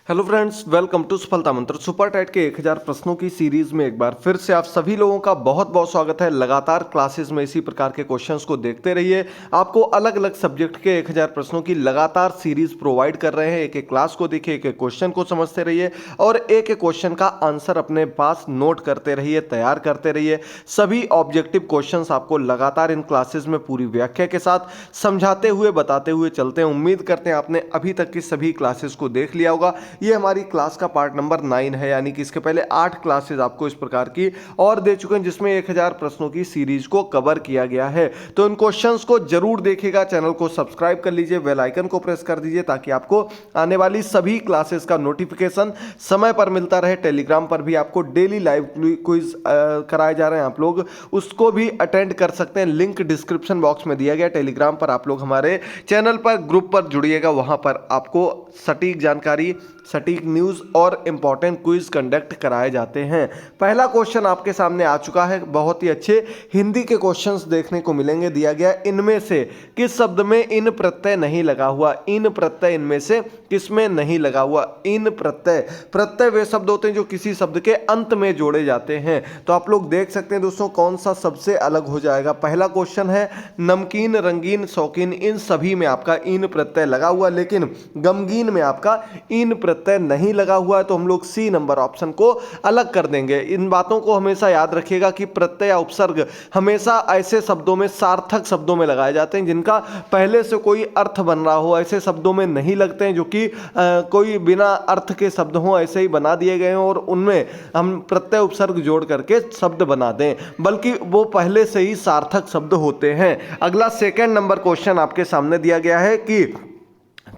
Hello friends, welcome to सफलता मंत्र। Super tight के 1000 प्रश्नों की सीरीज में एक बार फिर से आप सभी लोगों का बहुत बहुत स्वागत है। लगातार क्लासेस में इसी प्रकार के क्वेश्चंस को देखते रहिए। आपको अलग अलग सब्जेक्ट के 1000 प्रश्नों की लगातार सीरीज प्रोवाइड कर रहे हैं। एक एक क्लास को देखिए, एक एक क्वेश्चन को समझते रहिए और एक एक क्वेश्चन का आंसर अपने पास नोट करते रहिए, तैयार करते रहिए। सभी ऑब्जेक्टिव क्वेश्चन आपको लगातार इन क्लासेस में पूरी व्याख्या के साथ समझाते हुए, बताते हुए चलते हैं। उम्मीद करते हैं आपने अभी तक की सभी क्लासेस को देख लिया होगा। ये हमारी क्लास का पार्ट नंबर 9 है, यानी कि इसके पहले 8 क्लासेस आपको इस प्रकार की और दे चुके हैं, जिसमें 1000 प्रश्नों की सीरीज को कवर किया गया है। तो इन क्वेश्चंस को जरूर देखिएगा, चैनल को सब्सक्राइब कर लीजिए, बेल आइकन को प्रेस कर दीजिए ताकि आपको आने वाली सभी क्लासेस का नोटिफिकेशन समय पर मिलता रहे। टेलीग्राम पर भी आपको डेली लाइव क्विज कराए जा रहे हैं, आप लोग उसको भी अटेंड कर सकते हैं। लिंक डिस्क्रिप्शन बॉक्स में दिया गया। टेलीग्राम पर आप लोग हमारे चैनल पर, ग्रुप पर जुड़िएगा, वहां पर आपको सटीक जानकारी, सटीक न्यूज़ और इंपॉर्टेंट क्विज कंडक्ट कराए जाते हैं। पहला क्वेश्चन आपके सामने आ चुका है। बहुत ही अच्छे हिंदी के क्वेश्चंस देखने को मिलेंगे। दिया गया, इनमें से किस शब्द में इन प्रत्यय नहीं लगा हुआ? इन प्रत्यय इनमें से किसमें नहीं लगा हुआ? इन प्रत्यय, प्रत्यय वे शब्द होते हैं जो किसी शब्द के अंत में जोड़े जाते हैं। तो आप लोग देख सकते हैं दोस्तों, कौन सा सबसे अलग हो जाएगा। पहला क्वेश्चन है नमकीन, रंगीन, शौकीन, इन सभी में आपका इन प्रत्यय लगा हुआ, लेकिन गमगीन में आपका इन प्रत्यय नहीं लगा हुआ है। तो हम लोग सी नंबर ऑप्शन को अलग कर देंगे। इन बातों को हमेशा याद रखिएगा कि प्रत्यय या उपसर्ग हमेशा ऐसे शब्दों में, सार्थक शब्दों में लगाए जाते हैं जिनका पहले से कोई अर्थ बन रहा हो। ऐसे शब्दों में नहीं लगते हैं जो कि कोई बिना अर्थ के शब्द हों, ऐसे ही बना दिए गए हों और उनमें हम प्रत्यय उपसर्ग जोड़ करके शब्द बना दें, बल्कि वो पहले से ही सार्थक शब्द होते हैं। अगला सेकंड नंबर क्वेश्चन आपके सामने दिया गया है कि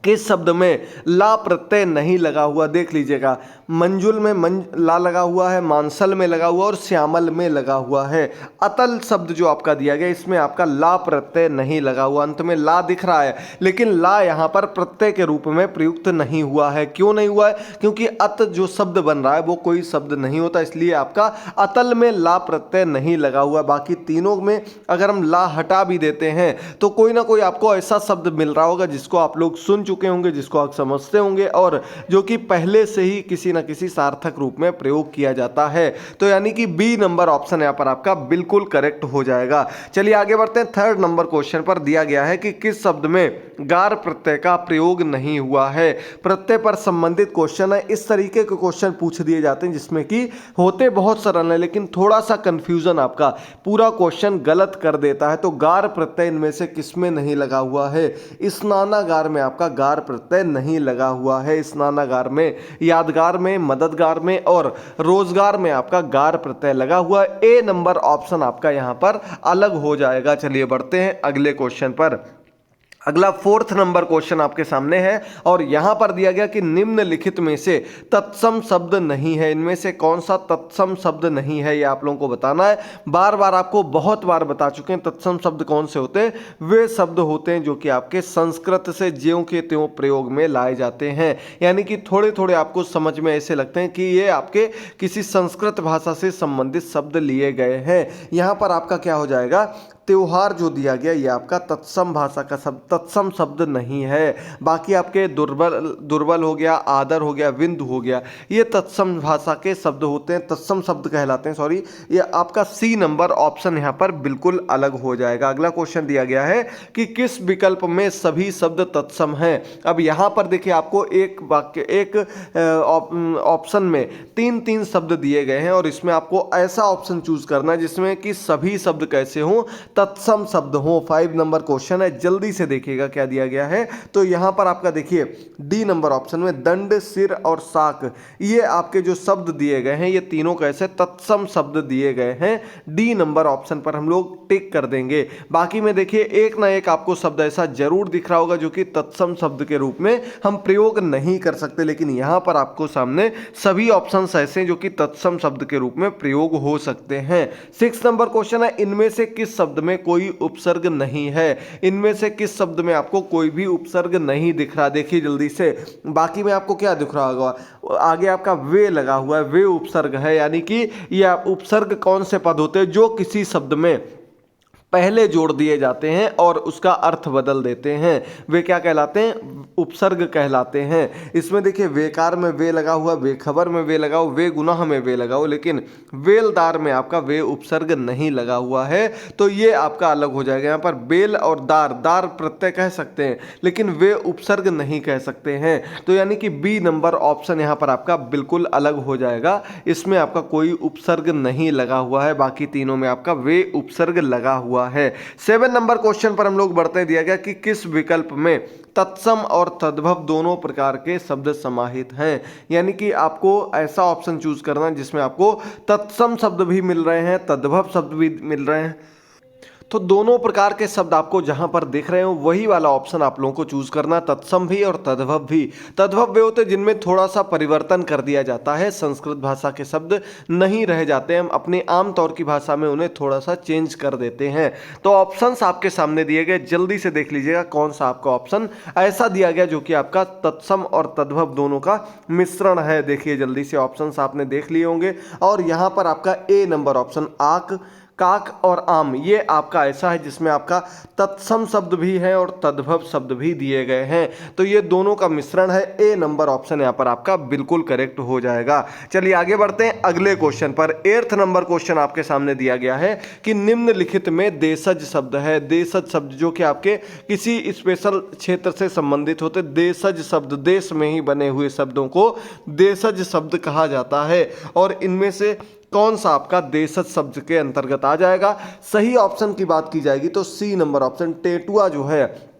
किस शब्द में ला प्रत्यय नहीं लगा हुआ? देख लीजिएगा, मंजुल में ला लगा हुआ है, मानसल में लगा हुआ और श्यामल में लगा हुआ है। अतल शब्द जो आपका दिया गया, इसमें आपका ला प्रत्यय नहीं लगा हुआ। अंत में ला दिख रहा है, लेकिन ला यहां पर प्रत्यय के रूप में प्रयुक्त नहीं हुआ है। क्यों नहीं हुआ है? क्योंकि अत जो शब्द बन रहा है वो कोई शब्द नहीं होता, इसलिए आपका अतल में ला प्रत्यय नहीं लगा हुआ। बाकी तीनों में अगर हम ला हटा भी देते हैं तो कोई ना कोई आपको ऐसा शब्द मिल रहा होगा जिसको आप लोग सुन चुके होंगे, जिसको आप समझते होंगे और जो कि पहले से ही किसी ना किसी सार्थक रूप में प्रयोग किया जाता है। तो यानी कि बी नंबर ऑप्शन यहां पर आपका बिल्कुल करेक्ट हो जाएगा। चलिए आगे बढ़ते हैं। थर्ड नंबर क्वेश्चन पर दिया गया है कि किस शब्द में गार प्रत्यय का प्रयोग नहीं हुआ है? प्रत्यय पर संबंधित क्वेश्चन है। इस तरीके के क्वेश्चन पूछ दिए जाते हैं जिसमें कि होते बहुत सरल है, लेकिन थोड़ा सा कंफ्यूजन आपका पूरा क्वेश्चन गलत कर देता है। तो गार प्रत्यय इनमें से किसमें नहीं लगा हुआ है? स्नानागार में आपका गार प्रत्यय नहीं लगा हुआ है। स्नानागार में, यादगार में, मददगार में और रोजगार में आपका गार प्रत्यय लगा हुआ है। ए नंबर ऑप्शन आपका यहां पर अलग हो जाएगा। चलिए बढ़ते हैं अगले क्वेश्चन पर। अगला फोर्थ नंबर क्वेश्चन आपके सामने है और यहां पर दिया गया कि निम्नलिखित में से तत्सम शब्द नहीं है। इनमें से कौन सा तत्सम शब्द नहीं है, यह आप लोगों को बताना है। बार बार आपको बहुत बार बता चुके हैं तत्सम शब्द कौन से होते हैं। वे शब्द होते हैं जो कि आपके संस्कृत से ज्यों के त्यों प्रयोग में लाए जाते हैं, यानी कि थोड़े थोड़े आपको समझ में ऐसे लगते हैं कि ये आपके किसी संस्कृत भाषा से संबंधित शब्द लिए गए हैं। यहां पर आपका क्या हो जाएगा? त्योहार जो दिया गया ये आपका तत्सम भाषा का शब्द, तत्सम शब्द नहीं है। बाकी आपके दुर्बल हो गया, आदर हो गया, विंदु हो गया, ये तत्सम भाषा के शब्द होते हैं, तत्सम शब्द कहलाते हैं। सॉरी, ये आपका सी नंबर ऑप्शन यहाँ पर बिल्कुल अलग हो जाएगा। अगला क्वेश्चन दिया गया है कि किस विकल्प में सभी शब्द तत्सम हैं? अब यहाँ पर देखिए, आपको एक वाक्य, एक ऑप्शन में तीन तीन शब्द दिए गए हैं और इसमें आपको ऐसा ऑप्शन चूज करना है जिसमें कि सभी शब्द कैसे हों? तत्सम शब्द हो। 5 नंबर क्वेश्चन है, जल्दी से देखिएगा क्या दिया गया है। तो यहां पर आपका देखिए डी नंबर ऑप्शन में दंड, सिर और साक, ये आपके जो शब्द दिए गए हैं ये तीनों कैसे तत्सम शब्द दिए गए हैं। डी नंबर ऑप्शन पर हम लोग टिक कर देंगे। बाकी में देखिए एक ना एक आपको शब्द ऐसा जरूर दिख रहा होगा जो कि तत्सम शब्द के रूप में हम प्रयोग नहीं कर सकते, लेकिन यहां पर आपको सामने सभी ऑप्शन ऐसे हैं जो कि तत्सम शब्द के रूप में प्रयोग हो सकते हैं। 6 नंबर क्वेश्चन है, इनमें से किस शब्द में कोई उपसर्ग नहीं है? इनमें से किस शब्द में आपको कोई भी उपसर्ग नहीं दिख रहा? देखिए जल्दी से। बाकी में आपको क्या दिख रहा होगा? आगे आपका वे लगा हुआ है, वे उपसर्ग है, यानी कि यह उपसर्ग कौन से पद होते हैं जो किसी शब्द में पहले जोड़ दिए जाते हैं और उसका अर्थ बदल देते हैं, वे क्या कहलाते हैं? उपसर्ग कहलाते हैं। इसमें देखिए वेकार में वे लगा हुआ, बेखबर में वे लगाओ, वे गुनाह में वे लगाओ, लेकिन वेलदार में आपका वे उपसर्ग नहीं लगा हुआ है, तो ये आपका अलग हो जाएगा। यहाँ पर बेल और दार, दार प्रत्यय कह सकते हैं लेकिन वे उपसर्ग नहीं कह सकते हैं, तो यानी कि बी नंबर ऑप्शन यहाँ पर आपका बिल्कुल अलग हो जाएगा। इसमें आपका कोई उपसर्ग नहीं लगा हुआ है, बाकी तीनों में आपका वे उपसर्ग लगा हुआ है। 7 नंबर क्वेश्चन पर हम लोग बढ़ते हैं। दिया गया कि किस विकल्प में तत्सम और तद्भव दोनों प्रकार के शब्द समाहित हैं, यानी कि आपको ऐसा ऑप्शन चूज करना है जिसमें आपको तत्सम शब्द भी मिल रहे हैं, तद्भव शब्द भी मिल रहे हैं। तो दोनों प्रकार के शब्द आपको जहां पर दिख रहे हो वही वाला ऑप्शन आप लोगों को चूज करना, तत्सम भी और तद्भव भी। तद्भव वे होते हैं जिनमें थोड़ा सा परिवर्तन कर दिया जाता है, संस्कृत भाषा के शब्द नहीं रह जाते हैं, अपने आम तौर की भाषा में उन्हें थोड़ा सा चेंज कर देते हैं। तो ऑप्शंस आपके सामने दिए गए, जल्दी से देख लीजिएगा कौन सा आपका ऑप्शन ऐसा दिया गया जो कि आपका तत्सम और तद्भव दोनों का मिश्रण है। देखिए जल्दी से ऑप्शंस आपने देख लिए होंगे, और यहां पर आपका ए नंबर ऑप्शन आक, काक और आम, ये आपका ऐसा है जिसमें आपका तत्सम शब्द भी है और तद्भव शब्द भी दिए गए हैं, तो ये दोनों का मिश्रण है। ए नंबर ऑप्शन यहाँ पर आपका बिल्कुल करेक्ट हो जाएगा। चलिए आगे बढ़ते हैं अगले क्वेश्चन पर। 8th नंबर क्वेश्चन आपके सामने दिया गया है कि निम्नलिखित में देशज शब्द है। देशज शब्द जो कि आपके किसी स्पेशल क्षेत्र से संबंधित होते, देशज शब्द, देश में ही बने हुए शब्दों को देशज शब्द कहा जाता है, और इनमें से कौन सा आपका देशज शब्द के अंतर्गत आ जाएगा? सही ऑप्शन की बात की जाएगी तो सी नंबर ऑप्शन टेटुआ जो है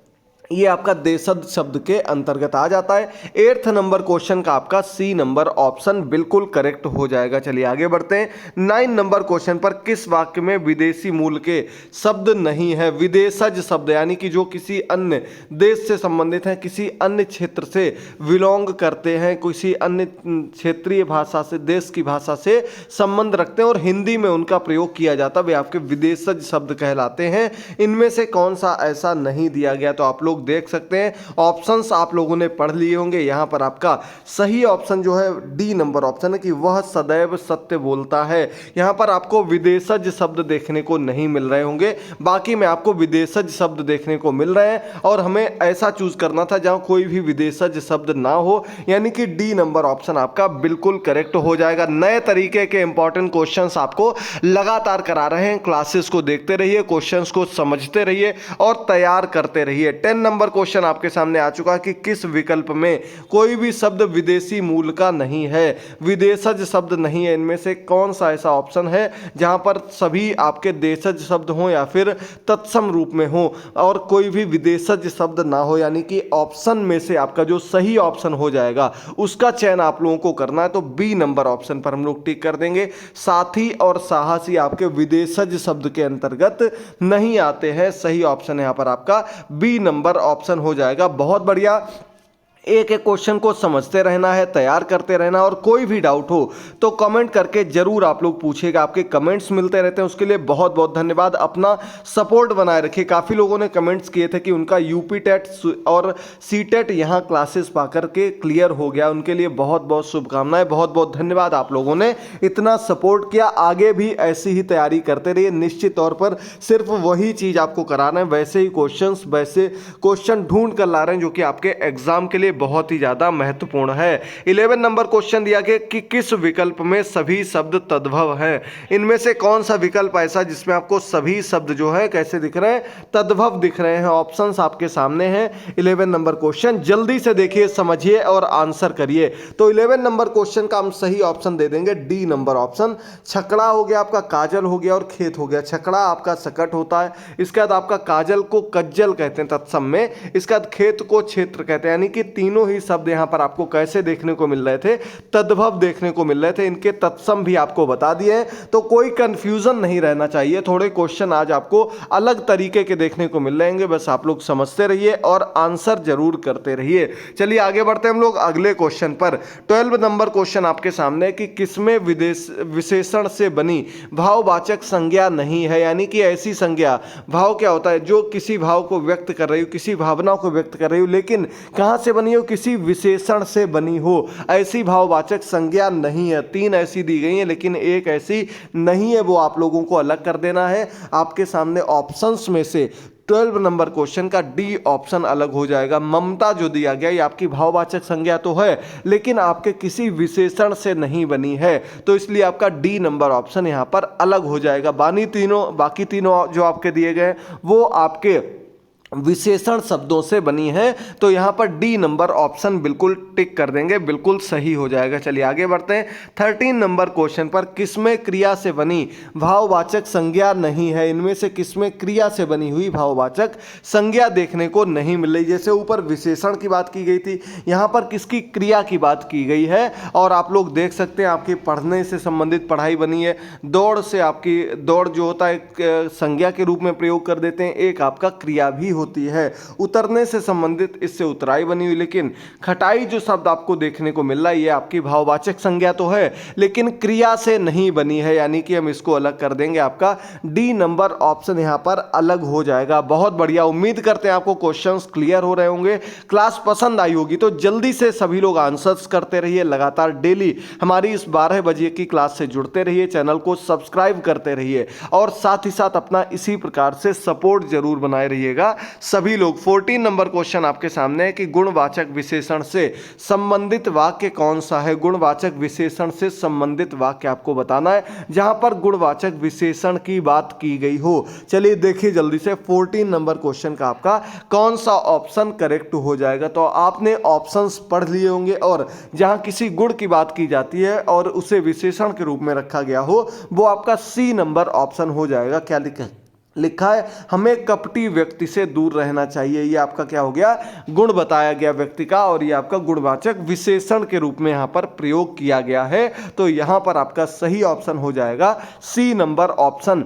ये आपका देशज शब्द के अंतर्गत आ जाता है। 8th नंबर क्वेश्चन का आपका सी नंबर ऑप्शन बिल्कुल करेक्ट हो जाएगा। चलिए आगे बढ़ते हैं। 9 नंबर क्वेश्चन पर किस वाक्य में विदेशी मूल के शब्द नहीं है? विदेशज शब्द यानी कि जो किसी अन्य देश से संबंधित हैं, किसी अन्य क्षेत्र से बिलोंग करते हैं, किसी अन्य क्षेत्रीय भाषा से, देश की भाषा से संबंध रखते हैं और हिंदी में उनका प्रयोग किया जाता है, वे आपके विदेशज शब्द कहलाते हैं। इनमें से कौन सा ऐसा नहीं दिया गया? तो आप लोग देख सकते हैं ऑप्शंस आप लोगों ने पढ़ लिए होंगे। यहां पर आपका सही ऑप्शन जो है डी नंबर ऑप्शन है कि वह सदैव सत्य बोलता है। यहां पर आपको विदेशज शब्द देखने को नहीं मिल रहे होंगे, बाकी में आपको विदेशज शब्द देखने को मिल रहे हैं, और हमें ऐसा चूज करना था जहां कोई भी विदेशज शब्द ना हो, यानी कि डी नंबर ऑप्शन आपका बिल्कुल करेक्ट हो जाएगा। नए तरीके के इंपॉर्टेंट क्वेश्चंस आपको लगातार करा रहे हैं, क्लासेस को देखते रहिए, क्वेश्चंस को समझते रहिए और तैयार करते रहिए। 10 नंबर क्वेश्चन आपके सामने आ चुका कि किस विकल्प में कोई भी शब्द विदेशी मूल का नहीं है? विदेशज शब्द नहीं है, इनमें से कौन सा ऐसा ऑप्शन है जहां पर सभी आपके देशज शब्द हो या फिर तत्सम रूप में हो और कोई भी विदेशज शब्द ना हो? यानी कि ऑप्शन में से आपका जो सही ऑप्शन हो जाएगा उसका चयन आप लोगों को करना है, तो बी नंबर ऑप्शन पर हम लोग टिक कर देंगे। साथी और साहसी आपके विदेशज शब्द के अंतर्गत नहीं आते हैं, सही ऑप्शन यहां पर आपका बी नंबर ऑप्शन हो जाएगा। बहुत बढ़िया। एक एक क्वेश्चन को समझते रहना है, तैयार करते रहना, और कोई भी डाउट हो तो कमेंट करके जरूर आप लोग पूछिएगा। आपके कमेंट्स मिलते रहते हैं, उसके लिए बहुत बहुत धन्यवाद। अपना सपोर्ट बनाए रखिए। काफ़ी लोगों ने कमेंट्स किए थे कि उनका यूपी टेट और सी टेट यहाँ क्लासेस पा करके क्लियर हो गया, उनके लिए बहुत बहुत शुभकामनाएं। बहुत बहुत धन्यवाद, आप लोगों ने इतना सपोर्ट किया। आगे भी ऐसी ही तैयारी करते रहिए। निश्चित तौर पर सिर्फ वही चीज़ आपको कराना है, वैसे ही वैसे क्वेश्चन ढूंढ कर ला रहे हैं जो कि आपके एग्जाम के लिए बहुत ही ज्यादा महत्वपूर्ण है। 11 नंबर क्वेश्चन दिया गया कि किस विकल्प में सभी शब्द तद्भव हैं? इनमें से कौन सा विकल्प ऐसा जिसमें आपको सभी शब्द जो है कैसे दिख रहे हैं? तद्भव दिख रहे हैं। ऑप्शंस आपके सामने हैं। 11 नंबर क्वेश्चन जल्दी से देखिए, समझिए और आंसर करिए। तो 11 नंबर क्वेश्चन का हम सही ऑप्शन दे देंगे डी नंबर ऑप्शन। छकड़ा हो गया आपका, काजल हो गया और खेत हो गया। छकड़ा आपका सकट होता है, इसके बाद आपका काजल को कज्जल कहते हैं तत्सम में, इसके बाद खेत को क्षेत्र कहते हैं। यानी कि तीनों ही शब्द यहां पर आपको कैसे देखने को मिल रहे थे? तद्भव देखने को मिल रहे थे। इनके तत्सम भी आपको बता दिए हैं, तो कोई कंफ्यूजन नहीं रहना चाहिए। थोड़े क्वेश्चन आज आपको अलग तरीके के देखने को मिल रहेंगे, बस आप लोग समझते रहिए और आंसर जरूर करते रहिए। चलिए आगे बढ़ते हैं हम लोग अगले क्वेश्चन पर। 12 नंबर क्वेश्चन आपके सामने कि किसमें विशेषण से बनी भाववाचक संज्ञा नहीं है? यानी कि ऐसी संज्ञा, भाव क्या होता है? जो किसी भाव को व्यक्त कर रही हो, किसी भावना को व्यक्त कर रही हो, लेकिन कहां से बनी बनी हो, किसी विशेषण से बनी हो, ऐसी भाववाचक संज्ञा नहीं है। 3 ऐसी दी गई हैं लेकिन एक ऐसी नहीं है, वो आप लोगों को अलग कर देना है। आपके सामने ऑप्शंस में से 12 नंबर क्वेश्चन का डी ऑप्शन अलग हो जाएगा। ममता जो दिया गया ये आपकी भाववाचक संज्ञा तो है लेकिन आपके किसी विशेषण से नहीं बनी है, तो इसलिए आपका डी नंबर ऑप्शन यहां पर अलग हो जाएगा। बाकी तीनों जो आपके दिए गए वो आपके विशेषण शब्दों से बनी है, तो यहां पर डी नंबर ऑप्शन बिल्कुल टिक कर देंगे, बिल्कुल सही हो जाएगा। चलिए आगे बढ़ते हैं। 13 नंबर क्वेश्चन पर किसमें क्रिया से बनी भाववाचक संज्ञा नहीं है। इनमें से किसमें क्रिया से बनी हुई भाववाचक संज्ञा देखने को नहीं मिल रही। जैसे ऊपर विशेषण की बात की गई थी, यहां पर किसकी क्रिया की बात की गई है, और आप लोग देख सकते हैं आपकी पढ़ने से संबंधित पढ़ाई बनी है। दौड़ से आपकी दौड़ जो होता है एक संज्ञा के रूप में प्रयोग कर देते हैं, एक आपका क्रिया भी होती है। उतरने से संबंधित इससे उतराई बनी हुई, लेकिन खटाई जो शब्द आपको देखने को मिल रहा है ये आपकी भाववाचक संज्ञा तो है लेकिन क्रिया से नहीं बनी है, यानी कि हम इसको अलग कर देंगे। आपका डी नंबर ऑप्शन यहां पर अलग हो जाएगा। बहुत बढ़िया, उम्मीद करते हैं आपको क्वेश्चंस क्लियर हो रहे होंगे, क्लास पसंद आई होगी। तो जल्दी से सभी लोग आंसर्स करते रहिए, लगातार डेली हमारी इस 12 बजे की क्लास से जुड़ते रहिए, चैनल को सब्सक्राइब करते रहिए और साथ ही साथ अपना इसी प्रकार से सपोर्ट जरूर बनाए रहिएगा सभी लोग। 14 नंबर क्वेश्चन आपके सामने है कि गुणवाचक विशेषण से संबंधित वाक्य कौन सा है। गुणवाचक विशेषण से संबंधित वाक्य आपको बताना है जहां पर गुणवाचक विशेषण की बात की गई हो। चलिए देखिए जल्दी से 14 नंबर क्वेश्चन का आपका कौन सा ऑप्शन करेक्ट हो जाएगा। तो आपने ऑप्शंस पढ़ लिए होंगे और जहां किसी गुण की बात की जाती है और उसे विशेषण के रूप में रखा गया हो वो आपका सी नंबर ऑप्शन हो जाएगा। क्या लिखा है, हमें कपटी व्यक्ति से दूर रहना चाहिए। ये आपका क्या हो गया, गुण बताया गया व्यक्ति का, और ये आपका गुणवाचक विशेषण के रूप में यहां पर प्रयोग किया गया है। तो यहां पर आपका सही ऑप्शन हो जाएगा सी नंबर ऑप्शन।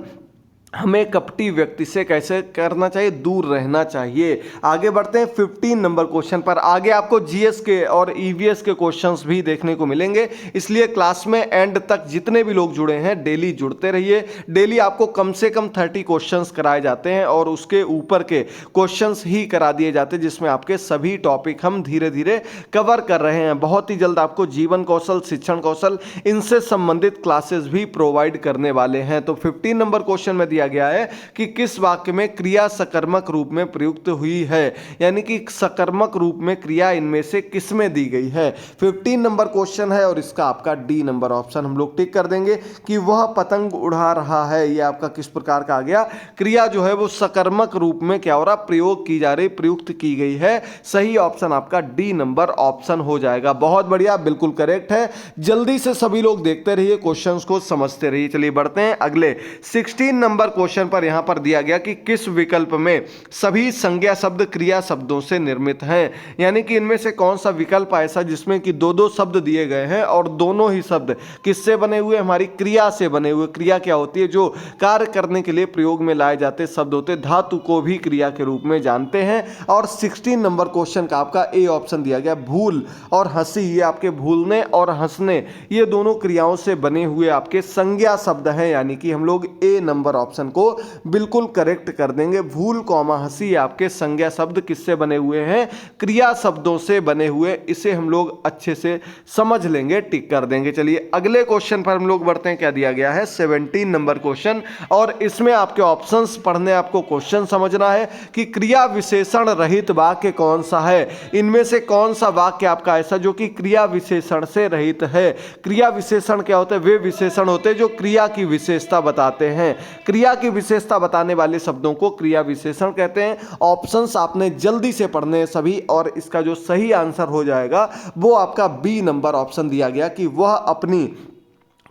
हमें कपटी व्यक्ति से कैसे करना चाहिए, दूर रहना चाहिए। आगे बढ़ते हैं 15 नंबर क्वेश्चन पर। आगे आपको जीएस के और ईवीएस के क्वेश्चंस भी देखने को मिलेंगे, इसलिए क्लास में एंड तक जितने भी लोग जुड़े हैं डेली जुड़ते रहिए। डेली आपको कम से कम 30 क्वेश्चंस कराए जाते हैं और उसके ऊपर के क्वेश्चंस ही करा दिए जाते हैं, जिसमें आपके सभी टॉपिक हम धीरे धीरे कवर कर रहे हैं। बहुत ही जल्द आपको जीवन कौशल, शिक्षण कौशल, इनसे संबंधित क्लासेस भी प्रोवाइड करने वाले हैं। तो 15 नंबर क्वेश्चन में दिया गया है कि किस वाक्य में क्रिया सकर्मक रूप में प्रयुक्त हुई है, यानी कि सकर्मक रूप में क्रिया इनमें से किसमें दी गई है। 15 नंबर क्वेश्चन है और इसका आपका डी नंबर ऑप्शन हम लोग टिक कर देंगे कि वह पतंग उड़ा रहा है। यह आपका किस प्रकार का आ गया, क्रिया जो है वो सकर्मक रूप में क्या हो रहा, प्रयोग की जा रही, प्रयुक्त की गई है। सही ऑप्शन आपका डी नंबर ऑप्शन हो जाएगा। बहुत बढ़िया, बिल्कुल करेक्ट है। जल्दी से सभी लोग देखते रहिए, क्वेश्चंस को समझते रहिए। चलिए बढ़ते हैं अगले 16 नंबर क्वेश्चन पर। यहां पर दिया गया कि किस विकल्प में सभी संज्ञा शब्द क्रिया शब्दों से निर्मित हैं, यानी कि इनमें से कौन सा विकल्प ऐसा जिसमें कि दो शब्द दिए गए हैं और दोनों ही शब्द किससे बने हुए, हमारी क्रिया से बने हुए। क्रिया क्या होती है, जो कार्य करने के लिए प्रयोग में लाए जाते शब्द होते, धातु को भी क्रिया के रूप में जानते हैं। और 16 नंबर क्वेश्चन का आपका ए ऑप्शन दिया गया। भूल और हंसी, ये आपके भूलने और हंसने ये दोनों क्रियाओं से बने हुए आपके संज्ञा शब्द हैं, यानी कि हम लोग ए नंबर ऑप्शन को बिल्कुल करेक्ट कर देंगे। भूल कौमा हंसी आपके संज्ञा शब्द किससे बने हुए हैं, क्रिया शब्दों से बने हुए। इसे हम लोग अच्छे से समझ लेंगे, टिक कर देंगे। चलिए अगले क्वेश्चन पर हम लोग बढ़ते हैं। क्या दिया गया है, 17 नंबर क्वेश्चन, और इसमें आपके ऑप्शंस पढ़ने, आपको क्वेश्चन समझना है कि क्रिया विशेषण रहित वाक्य कौन सा है। इनमें से कौन सा वाक्य आपका ऐसा जो कि क्रिया विशेषण से रहित है। क्रिया विशेषण क्या होते हैं, वे विशेषण होते हैं जो क्रिया की विशेषता बताते हैं। क्रिया की विशेषता बताने वाले शब्दों को क्रिया विशेषण कहते हैं। ऑप्शंस आपने जल्दी से पढ़ने हैं सभी, और इसका जो सही आंसर हो जाएगा वो आपका बी नंबर ऑप्शन दिया गया कि वह अपनी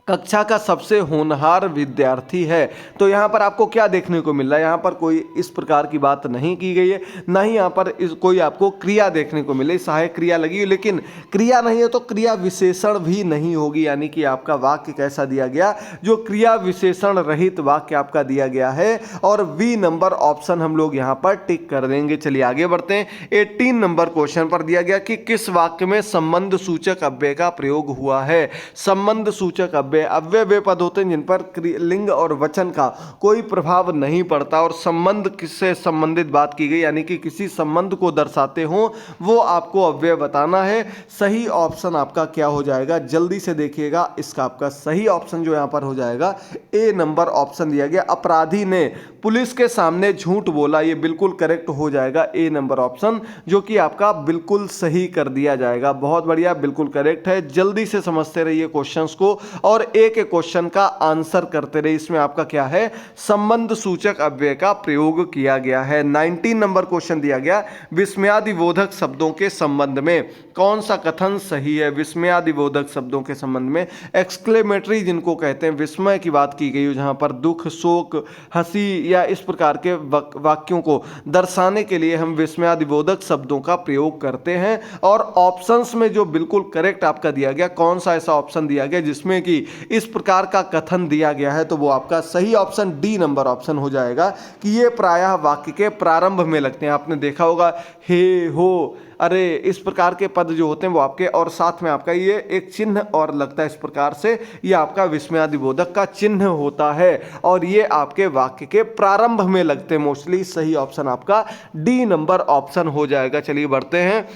कक्षा का सबसे होनहार विद्यार्थी है। तो यहाँ पर आपको क्या देखने को मिल रहा है, यहाँ पर कोई इस प्रकार की बात नहीं की गई है, ना ही यहाँ पर कोई आपको क्रिया देखने को मिले। सहायक क्रिया लगी है, लेकिन क्रिया नहीं है तो क्रिया विशेषण भी नहीं होगी, यानी कि आपका वाक्य कैसा दिया गया, जो क्रिया विशेषण रहित वाक्य आपका दिया गया है। और बी नंबर ऑप्शन हम लोग यहाँ पर टिक कर देंगे। चलिए आगे बढ़ते हैं। 18 नंबर क्वेश्चन पर दिया गया कि किस वाक्य में संबंध सूचक अव्यय का प्रयोग हुआ है। संबंध सूचक अव्यय अव्यय। अव्यय वे पद होते हैं जिन पर लिंग और वचन का कोई प्रभाव नहीं पड़ता और संबंध किससे संबंधित बात की गई यानी कि किसी संबंध को दर्शाते हो वो आपको अव्यय बताना है। सही ऑप्शन आपका क्या हो जाएगा, जल्दी से देखिएगा। इसका आपका सही ऑप्शन जो यहाँ पर हो जाएगा ए नंबर ऑप्शन दिया गया, अपराधी ने पुलिस के सामने झूठ बोला। ये बिल्कुल करेक्ट हो जाएगा ए नंबर ऑप्शन, जो कि आपका बिल्कुल सही कर दिया जाएगा। बहुत बढ़िया, बिल्कुल करेक्ट है। जल्दी से समझते रहिए क्वेश्चंस को और एक एक क्वेश्चन का आंसर करते रहिए। इसमें आपका क्या है, संबंध सूचक अव्यय का प्रयोग किया गया है। 19 नंबर क्वेश्चन दिया गया, विस्मयादिबोधक शब्दों के संबंध में कौन सा कथन सही है। विस्मयादिबोधक शब्दों के संबंध में एक्सक्लेमेटरी जिनको कहते हैं, विस्मय की बात की गई हो जहां पर दुख, शोक, हंसी या इस प्रकार के वाक्यों को दर्शाने के लिए हम विस्मयादिबोधक शब्दों का प्रयोग करते हैं। और ऑप्शंस में जो बिल्कुल करेक्ट आपका दिया गया, कौन सा ऐसा ऑप्शन दिया गया जिसमें कि इस प्रकार का कथन दिया गया है, तो वो आपका सही ऑप्शन डी नंबर ऑप्शन हो जाएगा कि ये प्रायः वाक्य के प्रारंभ में लगते हैं। आपने देखा होगा हे, हो, अरे, इस प्रकार के पद जो होते हैं वो आपके, और साथ में आपका ये एक चिन्ह और लगता है इस प्रकार से, ये आपका विस्मयादिबोधक का चिन्ह होता है और ये आपके वाक्य के प्रारंभ में लगते हैं मोस्टली। सही ऑप्शन आपका डी नंबर ऑप्शन हो जाएगा। चलिए बढ़ते हैं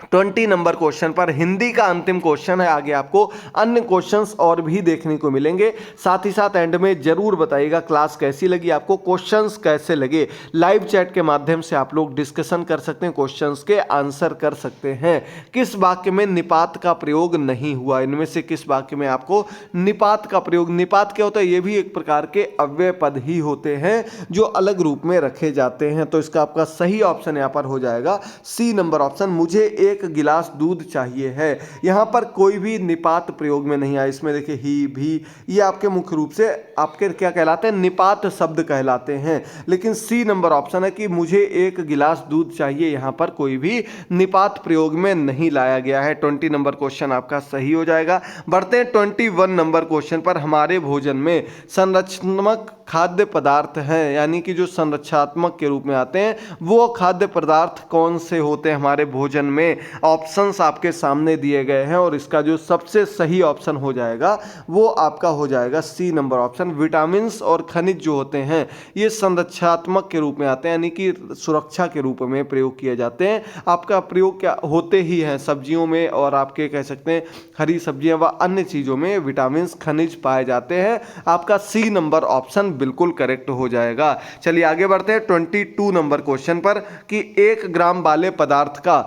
20 नंबर क्वेश्चन पर। हिंदी का अंतिम क्वेश्चन है, आगे आपको अन्य क्वेश्चंस और भी देखने को मिलेंगे। साथ ही साथ एंड में जरूर बताइएगा क्लास कैसी लगी आपको, क्वेश्चंस कैसे लगे। लाइव चैट के माध्यम से आप लोग डिस्कशन कर सकते हैं, क्वेश्चंस के आंसर कर सकते हैं। किस वाक्य में निपात का प्रयोग नहीं हुआ, इनमें से किस वाक्य में आपको निपात का प्रयोग, निपात क्या होता है, ये भी एक प्रकार के अव्यय पद ही होते हैं जो अलग रूप में रखे जाते हैं। तो इसका आपका सही ऑप्शन यहाँ पर हो जाएगा सी नंबर ऑप्शन, मुझे एक गिलास दूध चाहिए है। यहां पर कोई भी निपात प्रयोग में नहीं आया। इसमें देखिए ही, भी, ये आपके मुख्य रूप से आपके क्या कहलाते हैं, निपात शब्द कहलाते हैं। लेकिन सी नंबर ऑप्शन है कि मुझे एक गिलास दूध चाहिए, यहां पर कोई भी निपात प्रयोग में नहीं लाया गया है। 20 नंबर क्वेश्चन आपका सही हो जाएगा। बढ़ते हैं 21 नंबर क्वेश्चन पर। हमारे भोजन में संरचनात्मक खाद्य पदार्थ हैं, यानी कि जो संरक्षात्मक के रूप में आते हैं, वो खाद्य पदार्थ कौन से होते हैं हमारे भोजन में। ऑप्शंस आपके सामने दिए गए हैं और इसका जो सबसे सही ऑप्शन हो जाएगा वो आपका हो जाएगा सी नंबर ऑप्शन। विटामिन और खनिज जो होते हैं ये संरक्षात्मक के रूप में आते हैं, यानी कि सुरक्षा के रूप में प्रयोग किए जाते हैं। आपका प्रयोग क्या होते ही हैं सब्जियों में, और आपके कह सकते हैं हरी सब्जियां व अन्य चीजों में विटामिन खनिज पाए जाते हैं। आपका सी नंबर ऑप्शन बिल्कुल करेक्ट हो जाएगा। चलिए आगे बढ़ते हैं 22 नंबर क्वेश्चन पर कि 1 ग्राम वाले पदार्थ का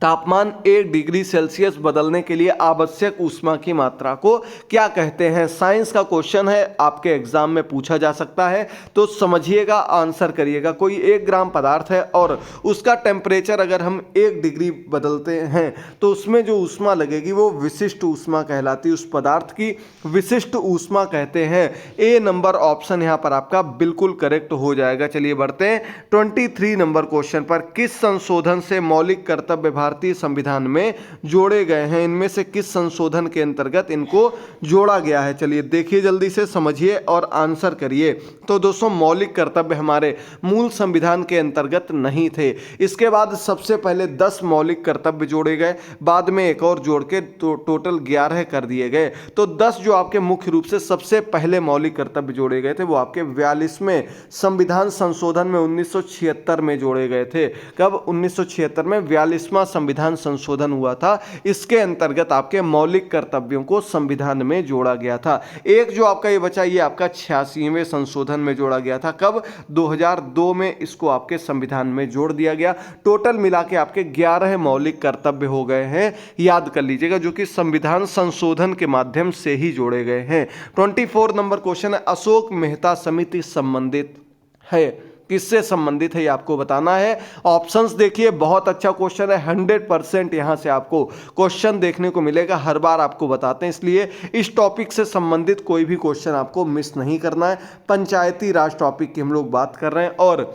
तापमान 1 डिग्री सेल्सियस बदलने के लिए आवश्यक ऊष्मा की मात्रा को क्या कहते हैं। साइंस का क्वेश्चन है, आपके एग्जाम में पूछा जा सकता है, तो समझिएगा, आंसर करिएगा। कोई 1 ग्राम पदार्थ है और उसका टेम्परेचर अगर हम 1 डिग्री बदलते हैं तो उसमें जो ऊष्मा लगेगी वो विशिष्ट ऊष्मा कहलाती है। उस पदार्थ की विशिष्ट ऊष्मा कहते हैं। ए नंबर ऑप्शन यहाँ पर आपका बिल्कुल करेक्ट हो जाएगा। चलिए बढ़ते हैं 23 नंबर क्वेश्चन पर। किस संशोधन से मौलिक कर्तव्य भारतीय संविधान में जोड़े गए हैं, इनमें से किस संशोधन के अंतर्गत इनको जोड़ा गया है। चलिए देखिए, जल्दी से समझिए और आंसर करिए। तो दोस्तों मौलिक कर्तव्य हमारे मूल संविधान के अंतर्गत नहीं थे। इसके बाद सबसे पहले 10 मौलिक कर्तव्य जोड़े गए, बाद में एक और जोड़ के टोटल 11 कर दिए गए। तो 10 जो आपके मुख्य रूप से सबसे पहले मौलिक कर्तव्य जोड़े गए थे वो आपके 42वें संविधान संशोधन में 1976 में जोड़े गए थे। कब, 1976 में 42वां संविधान संशोधन हुआ था। इसके अंतर्गत आपके मौलिक कर्तव्यों को संविधान में जोड़ा गया था। एक जो आपका ये बचा, ये आपका 86वें संशोधन में जोड़ा गया था। कब, 2002 में इसको आपके संविधान में जोड़ दिया गया। टोटल मिला के आपके 11 मौलिक कर्तव्य हो गए हैं, याद कर लीजिएगा, जो कि संविधान संशोधन के माध्यम से ही जोड़े गए हैं। 24 नंबर क्वेश्चन है, अशोक मेहता समिति संबंधित है, किससे संबंधित है ये आपको बताना है। ऑप्शंस देखिए, बहुत अच्छा क्वेश्चन है, 100% यहां से आपको क्वेश्चन देखने को मिलेगा। हर बार आपको बताते हैं, इसलिए इस टॉपिक से संबंधित कोई भी क्वेश्चन आपको मिस नहीं करना है। पंचायती राज टॉपिक की हम लोग बात कर रहे हैं और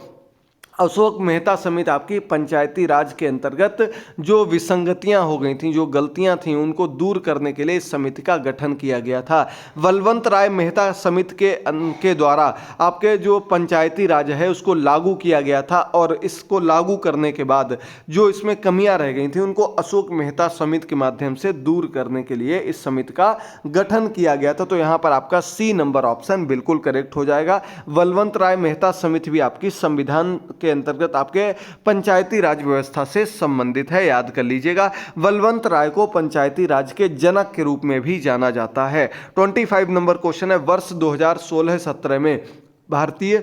अशोक मेहता समिति आपकी पंचायती राज के अंतर्गत जो विसंगतियां हो गई थी, जो गलतियां थी, उनको दूर करने के लिए इस समिति का गठन किया गया था। बलवंत राय मेहता समिति के द्वारा आपके जो पंचायती राज है उसको लागू किया गया था और इसको लागू करने के बाद जो इसमें कमियां रह गई थी उनको अशोक मेहता समिति के माध्यम से दूर करने के लिए इस समिति का गठन किया गया था। तो यहाँ पर आपका सी नंबर ऑप्शन बिल्कुल करेक्ट हो जाएगा। बलवंत राय मेहता समिति भी आपकी संविधान के अंतर्गत आपके पंचायती राज व्यवस्था से संबंधित है, याद कर लीजिएगा। बलवंत राय को पंचायती राज के जनक के रूप में भी जाना जाता है। 25 नंबर क्वेश्चन है, वर्ष 2016-17 में भारतीय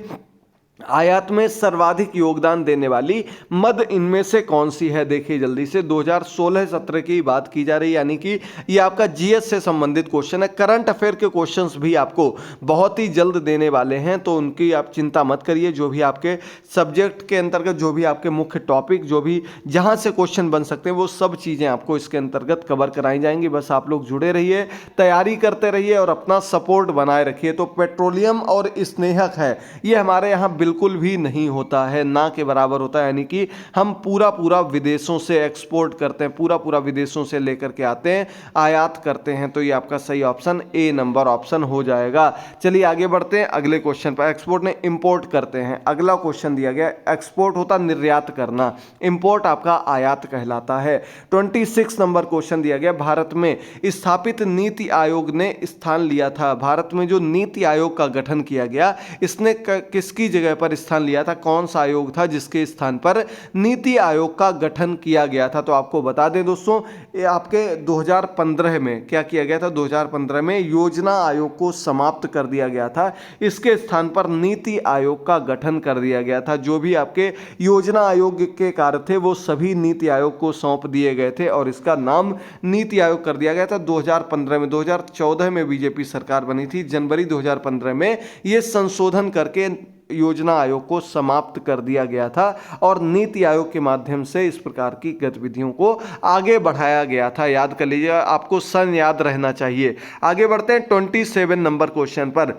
आयात में सर्वाधिक योगदान देने वाली मद इनमें से कौन सी है? देखिए जल्दी से, 2016-17 की बात की जा रही है, यानी कि ये आपका जीएस से संबंधित क्वेश्चन है। करंट अफेयर के क्वेश्चंस भी आपको बहुत ही जल्द देने वाले हैं, तो उनकी आप चिंता मत करिए। जो भी आपके सब्जेक्ट के अंतर्गत, जो भी आपके मुख्य टॉपिक, जो भी जहां से क्वेश्चन बन सकते हैं, वो सब चीज़ें आपको इसके अंतर्गत कवर कराई जाएंगी। बस आप लोग जुड़े रहिए, तैयारी करते रहिए और अपना सपोर्ट बनाए रखिए। तो पेट्रोलियम और स्नेहक है, ये हमारे यहाँ बिल्कुल भी नहीं होता है, ना के बराबर होता है, यानी कि हम पूरा विदेशों से एक्सपोर्ट करते हैं, पूरा विदेशों से लेकर के आते हैं, आयात करते हैं। तो ये आपका सही ऑप्शन ए नंबर ऑप्शन हो जाएगा। चलिए आगे बढ़ते हैं अगले क्वेश्चन पर। एक्सपोर्ट ने इंपोर्ट करते हैं, अगला क्वेश्चन दिया गया। एक्सपोर्ट होता निर्यात करना, इंपोर्ट आपका आयात कहलाता है। 26 नंबर क्वेश्चन दिया गया, भारत में स्थापित नीति आयोग ने स्थान लिया था। भारत में जो नीति आयोग का गठन किया गया, इसने किसकी जगह पर स्थान लिया था? कौन सा आयोग था जिसके स्थान पर नीति आयोग का गठन किया गया था? तो आपको बता दें दोस्तों, ये आपके 2015 में क्या किया गया था? 2015 में योजना आयोग को समाप्त कर दिया गया था, इसके स्थान पर नीति आयोग का गठन कर दिया गया था। जो भी आपके योजना आयोग के कार्य थे वो सभी नीति आयोग को सौंप दिए गए थे और इसका नाम नीति आयोग कर दिया गया था 2015 में। 2014 में बीजेपी सरकार बनी थी, जनवरी 2015 में ये संशोधन करके योजना आयोग को समाप्त कर दिया गया था और नीति आयोग के माध्यम से इस प्रकार की गतिविधियों को आगे बढ़ाया गया था। याद कर लीजिए, आपको सन याद रहना चाहिए। आगे बढ़ते हैं 27 नंबर क्वेश्चन पर।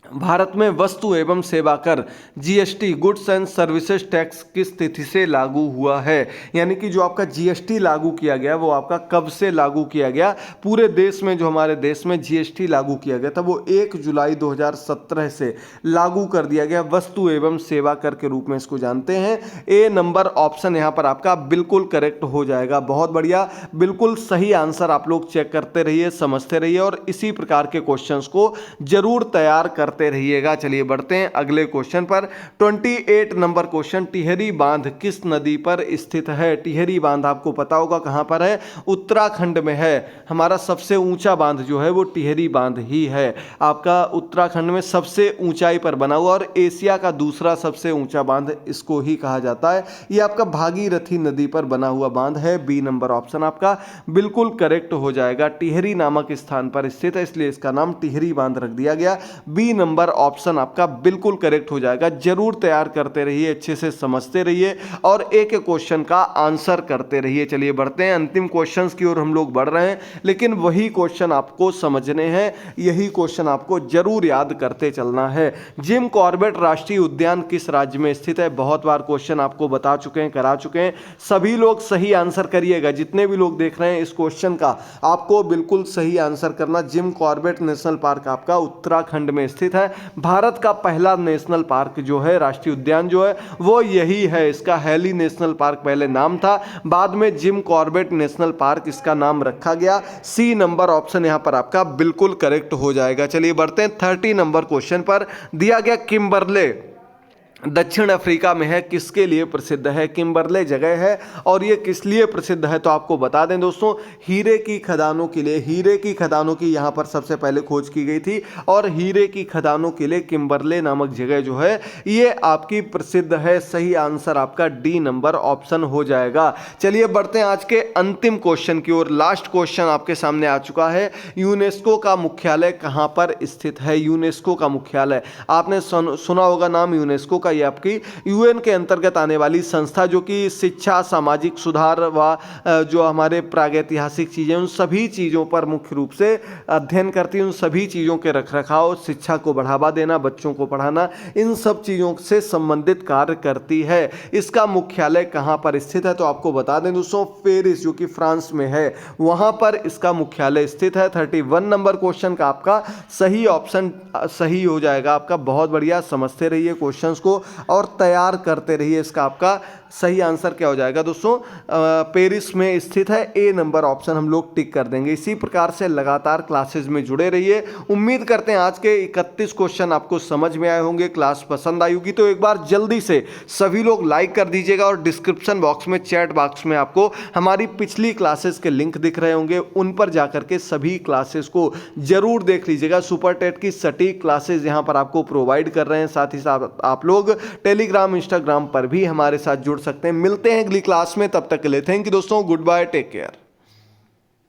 भारत में वस्तु एवं सेवा कर GST, goods and services tax किस तिथि से लागू हुआ है? यानी कि जो आपका जीएसटी लागू किया गया वो आपका कब से लागू किया गया? पूरे देश में, जो हमारे देश में जीएसटी लागू किया गया था वो 1 जुलाई 2017 से लागू कर दिया गया, वस्तु एवं सेवा कर के रूप में इसको जानते हैं। ए नंबर ऑप्शन यहाँ पर आपका बिल्कुल करेक्ट हो जाएगा। बहुत बढ़िया, बिल्कुल सही आंसर आप लोग चेक करते रहिए, समझते रहिए और इसी प्रकार के क्वेश्चंस को जरूर तैयार करते रहिएगा। चलिए बढ़ते हैं अगले क्वेश्चन पर। 28 नंबर क्वेश्चन, टिहरी बांध किस नदी पर स्थित है? टिहरी बांध आपको पता होगा कहां पर है, उत्तराखंड में है। हमारा सबसे ऊंचा बांध जो है वो टिहरी बांध ही है, आपका उत्तराखंड में सबसे ऊंचाई पर बना हुआ और एशिया का दूसरा सबसे ऊंचा बांध इसको ही कहा जाता है। ये आपका भागीरथी नदी पर बना हुआ बांध है। बी नंबर ऑप्शन आपका बिल्कुल करेक्ट हो जाएगा। टिहरी नामक स्थान पर स्थित है, इसलिए इसका नाम टिहरी बांध रख दिया गया। बी नंबर ऑप्शन आपका बिल्कुल करेक्ट हो जाएगा। जरूर तैयार करते रहिए, अच्छे से समझते रहिए और एक एक क्वेश्चन का आंसर करते रहिए। चलिए बढ़ते हैं अंतिम क्वेश्चंस की ओर हम लोग बढ़ रहे हैं, लेकिन वही क्वेश्चन आपको समझने हैं, यही क्वेश्चन आपको जरूर याद करते चलना है। जिम कॉर्बेट राष्ट्रीय उद्यान किस राज्य में स्थित है? बहुत बार क्वेश्चन आपको बता चुके हैं, करा चुके हैं। सभी लोग सही आंसर करिएगा, जितने भी लोग देख रहे हैं इस क्वेश्चन का आपको बिल्कुल सही आंसर करना। जिम कॉर्बेट नेशनल पार्क आपका उत्तराखंड में स्थित है। भारत का पहला नेशनल पार्क जो है, राष्ट्रीय उद्यान जो है वो यही है। इसका हैली नेशनल पार्क पहले नाम था, बाद में जिम कॉर्बेट नेशनल पार्क इसका नाम रखा गया। सी नंबर ऑप्शन यहां पर आपका बिल्कुल करेक्ट हो जाएगा। चलिए बढ़ते हैं 30 नंबर क्वेश्चन पर। दिया गया किम्बरले दक्षिण अफ्रीका में है, किसके लिए प्रसिद्ध है? किम्बरले जगह है और ये किस लिए प्रसिद्ध है? तो आपको बता दें दोस्तों, हीरे की खदानों के लिए। हीरे की खदानों की यहाँ पर सबसे पहले खोज की गई थी और हीरे की खदानों के लिए किम्बरले नामक जगह जो है ये आपकी प्रसिद्ध है। सही आंसर आपका डी नंबर ऑप्शन हो जाएगा। चलिए बढ़ते हैं आज के अंतिम क्वेश्चन की ओर। लास्ट क्वेश्चन आपके सामने आ चुका है। यूनेस्को का मुख्यालय कहाँ पर स्थित है? यूनेस्को का मुख्यालय आपने सुना होगा नाम यूनेस्को का। ये आपकी यूएन के अंतर्गत आने वाली संस्था, जो कि शिक्षा, सामाजिक सुधार व जो हमारे प्रागैतिहासिक चीज़ें, उन सभी चीज़ों पर मुख्य रूप से अध्ययन करती है। उन सभी चीज़ों के रखरखाव, शिक्षा को बढ़ावा देना, बच्चों को पढ़ाना, इन सब चीज़ों से संबंधित कार्य करती है। इसका मुख्यालय कहाँ पर स्थित है? तो आपको बता दें दोस्तों, पेरिस, जो कि फ्रांस में है, वहाँ पर इसका मुख्यालय स्थित है। 31 नंबर क्वेश्चन का आपका सही ऑप्शन सही हो जाएगा आपका। बहुत बढ़िया, समझते रहिए क्वेश्चंस को और तैयार करते रहिए। इसका आपका सही आंसर क्या हो जाएगा दोस्तों? पेरिस में स्थित है। ए नंबर ऑप्शन हम लोग टिक कर देंगे। इसी प्रकार से लगातार क्लासेस में जुड़े रहिए। उम्मीद करते हैं आज के 31 क्वेश्चन आपको समझ में आए होंगे, क्लास पसंद आई होगी। तो एक बार जल्दी से सभी लोग लाइक कर दीजिएगा और डिस्क्रिप्शन बॉक्स में, चैट बॉक्स में आपको हमारी पिछली क्लासेस के लिंक दिख रहे होंगे, उन पर जाकर के सभी क्लासेस को जरूर देख लीजिएगा। सुपर टेट की सटीक क्लासेस यहाँ पर आपको प्रोवाइड कर रहे हैं। साथ ही साथ आप लोग टेलीग्राम, इंस्टाग्राम पर भी हमारे साथ जुड़ सकते हैं। मिलते हैं अगली क्लास में, तब तक के लिए थैंक यू दोस्तों, गुड बाय, टेक केयर।